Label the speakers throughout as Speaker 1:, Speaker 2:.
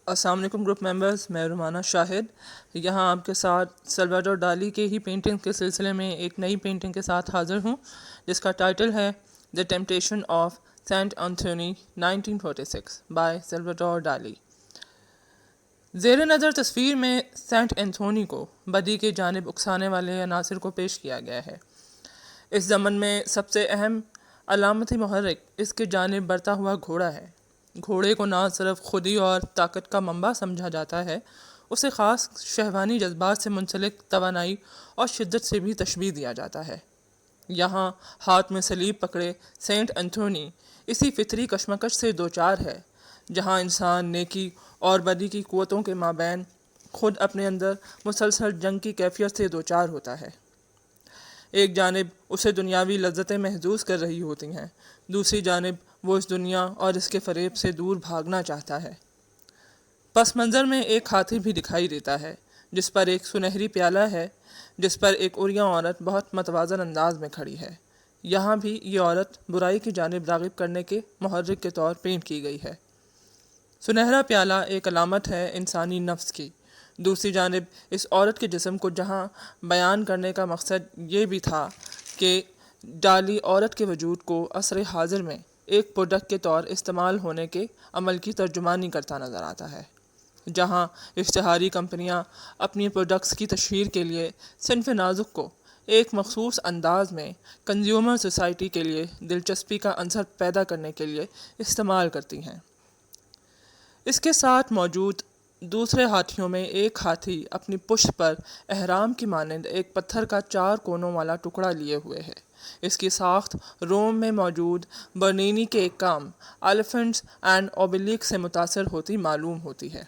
Speaker 1: السلام علیکم group members, میں رومانہ شاہد یہاں آپ کے ساتھ سلواڈور ڈالی کے ہی پینٹنگ کے سلسلے میں ایک نئی پینٹنگ کے ساتھ حاضر ہوں، جس کا ٹائٹل ہے the temptation of Saint Anthony 1946 by Salvador Dali. زیر نظر تصویر میں سینٹ انتھونی کو بدی کی جانب اکسانے والے عناصر کو پیش کیا گیا ہے۔ اس ضمن میں سب سے اہم علامتی محرک اس کی جانب بڑھتا ہوا گھوڑا ہے۔ گھوڑے کو نہ صرف خودی اور طاقت کا منبع سمجھا جاتا ہے، اسے خاص شہوانی جذبات سے منسلک توانائی اور شدت سے بھی تشبیہ دیا جاتا ہے۔ یہاں ہاتھ میں صلیب پکڑے سینٹ انتھونی اسی فطری کشمکش سے دوچار ہے جہاں انسان نیکی اور بدی کی قوتوں کے مابین خود اپنے اندر مسلسل جنگ کی کیفیت سے دوچار ہوتا ہے۔ ایک جانب اسے دنیاوی لذتیں محظوظ کر رہی ہوتی ہیں، دوسری جانب وہ اس دنیا اور اس کے فریب سے دور بھاگنا چاہتا ہے۔ پس منظر میں ایک ہاتھی بھی دکھائی دیتا ہے جس پر ایک سنہری پیالہ ہے، جس پر ایک عریاں عورت بہت متوازن انداز میں کھڑی ہے۔ یہاں بھی یہ عورت برائی کی جانب راغب کرنے کے محرک کے طور پینٹ کی گئی ہے۔ سنہرا پیالہ ایک علامت ہے انسانی نفس کی۔ دوسری جانب اس عورت کے جسم کو جہاں بیان کرنے کا مقصد یہ بھی تھا کہ ڈالی عورت کے وجود کو عصر حاضر میں ایک پروڈکٹ کے طور استعمال ہونے کے عمل کی ترجمانی کرتا نظر آتا ہے، جہاں اشتہاری کمپنیاں اپنی پروڈکٹس کی تشہیر کے لیے صنف نازک کو ایک مخصوص انداز میں کنزیومر سوسائٹی کے لیے دلچسپی کا عنصر پیدا کرنے کے لیے استعمال کرتی ہیں۔ اس کے ساتھ موجود دوسرے ہاتھیوں میں ایک ہاتھی اپنی پشت پر اہرام کی مانند ایک پتھر کا 4 کونوں والا ٹکڑا لیے ہوئے ہے۔ اس کی ساخت روم میں موجود برنینی کے ایک کام ایلیفنٹس اینڈ اوبیلیک سے متاثر ہوتی معلوم ہوتی ہے۔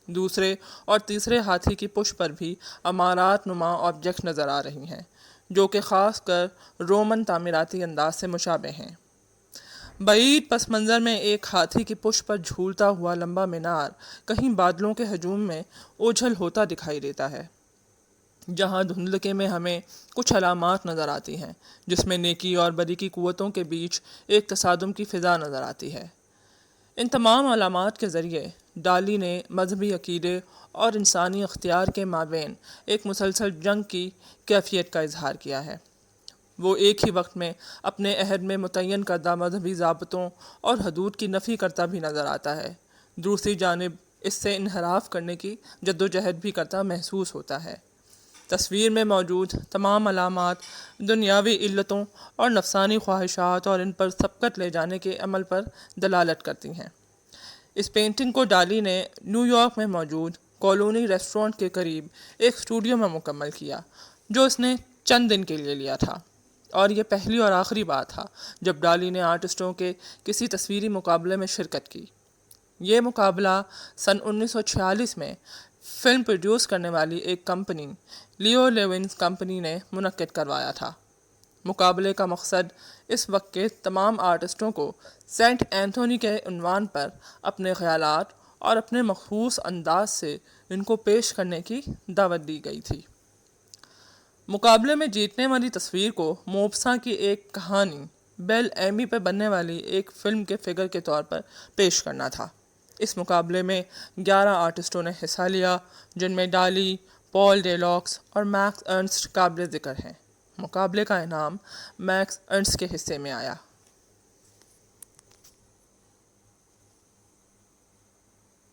Speaker 1: دوسرے اور تیسرے ہاتھی کی پشت پر بھی عمارات نما آبجیکٹ نظر آ رہی ہیں جو کہ خاص کر رومن تعمیراتی انداز سے مشابہ ہیں۔ بعید پس منظر میں ایک ہاتھی کی پشت پر جھولتا ہوا لمبا مینار کہیں بادلوں کے ہجوم میں اوجھل ہوتا دکھائی دیتا ہے، جہاں دھندلکے میں ہمیں کچھ علامات نظر آتی ہیں جس میں نیکی اور بدی کی قوتوں کے بیچ ایک تصادم کی فضا نظر آتی ہے۔ ان تمام علامات کے ذریعے ڈالی نے مذہبی عقیدے اور انسانی اختیار کے مابین ایک مسلسل جنگ کی کیفیت کا اظہار کیا ہے۔ وہ ایک ہی وقت میں اپنے عہد میں متعین کردہ مذہبی ضابطوں اور حدود کی نفی کرتا بھی نظر آتا ہے، دوسری جانب اس سے انحراف کرنے کی جدوجہد بھی کرتا محسوس ہوتا ہے۔ تصویر میں موجود تمام علامات دنیاوی علتوں اور نفسانی خواہشات اور ان پر سبقت لے جانے کے عمل پر دلالت کرتی ہیں۔ اس پینٹنگ کو ڈالی نے نیو یارک میں موجود کالونی ریسٹورانٹ کے قریب ایک اسٹوڈیو میں مکمل کیا جو اس نے چند دن کے لیے لیا تھا، اور یہ پہلی اور آخری بار تھا جب ڈالی نے آرٹسٹوں کے کسی تصویری مقابلے میں شرکت کی۔ یہ مقابلہ سن 1946 میں فلم پروڈیوس کرنے والی ایک کمپنی لیو لیونز کمپنی نے منعقد کروایا تھا۔ مقابلے کا مقصد اس وقت کے تمام آرٹسٹوں کو سینٹ اینتھونی کے عنوان پر اپنے خیالات اور اپنے مخصوص انداز سے ان کو پیش کرنے کی دعوت دی گئی تھی۔ مقابلے میں جیتنے والی تصویر کو موپساں کی ایک کہانی بیل ایمی پہ بننے والی ایک فلم کے فگر کے طور پر پیش کرنا تھا۔ اس مقابلے میں 11 آرٹسٹوں نے حصہ لیا، جن میں ڈالی، پال ڈیلاکس اور میکس ارنسٹ قابل ذکر ہیں۔ مقابلے کا انعام میکس ارنسٹ کے حصے میں آیا۔